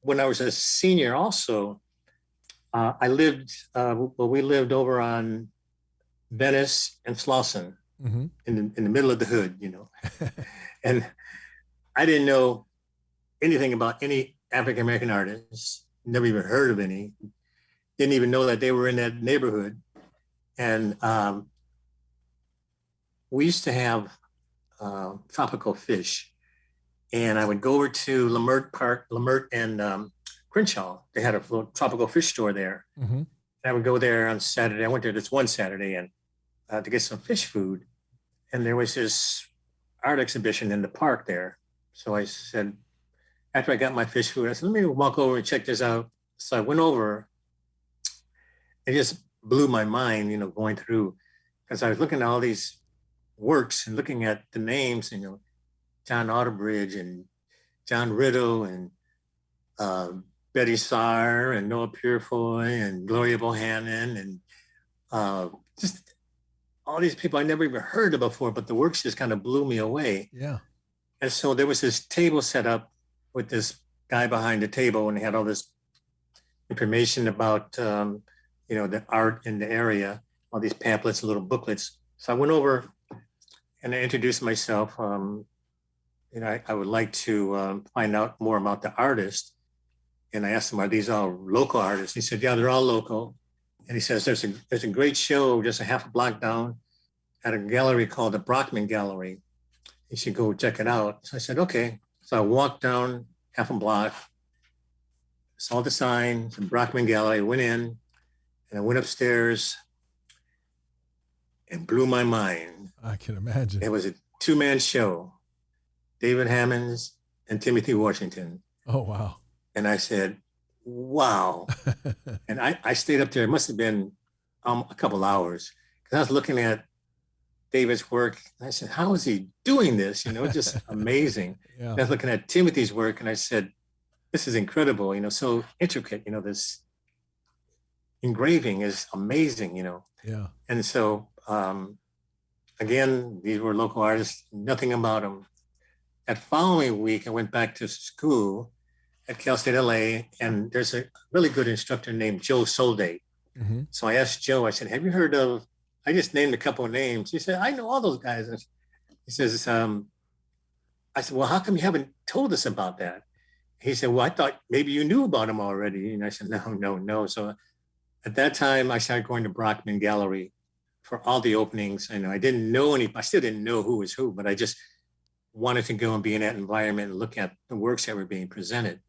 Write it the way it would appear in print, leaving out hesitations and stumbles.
when I was a senior also, we lived over on Venice and Slauson Hmm. in the middle of the hood, and I didn't know anything about any African American artists, never even heard of any, didn't even know that they were in that neighborhood. And we used to have tropical fish. And I would go over to Lamert Park, Lamert and Crenshaw. They had a little tropical fish store there. Hmm. And I would go there on Saturday. I went there this one Saturday and to get some fish food. And there was this art exhibition in the park there. So I said, after I got my fish food, I said, let me walk over and check this out. So I went over. It just blew my mind, going through, because I was looking at all these works and looking at the names, John Otterbridge and John Riddle and uh, Betty Saar and Noah Purefoy and Gloria Bohannon and just all these people I never even heard of before, but the works just kind of blew me away. Yeah. And so there was this table set up with this guy behind the table, and he had all this information about, the art in the area, all these pamphlets, little booklets. So I went over and I introduced myself. I would like to find out more about the artist. And I asked him, are these all local artists? He said, yeah, they're all local. And he says, there's a great show just a half a block down at a gallery called the Brockman Gallery. You should go check it out. So I said, okay. So I walked down half a block, saw the sign, the Brockman Gallery, went in, and I went upstairs and blew my mind. I can imagine. It was a two-man show, David Hammonds and Timothy Washington. Oh, wow. And I said, wow. And I stayed up there. It must have been a couple hours because I was looking at David's work. And I said, how is he doing this? Just amazing. Yeah. And I was looking at Timothy's work and I said, this is incredible, so intricate, this engraving is amazing, Yeah. And so, again, these were local artists, nothing about them. That following week, I went back to school at Cal State LA, and there's a really good instructor named Joe Solday. Hmm. So I asked Joe, I said, have you heard of, I just named a couple of names. He said, I know all those guys. He says, I said, well, how come you haven't told us about that? He said, well, I thought maybe you knew about them already. And I said, no. So at that time, I started going to Brockman Gallery for all the openings. I didn't know I still didn't know who was who, but I just wanted to go and be in that environment and look at the works that were being presented.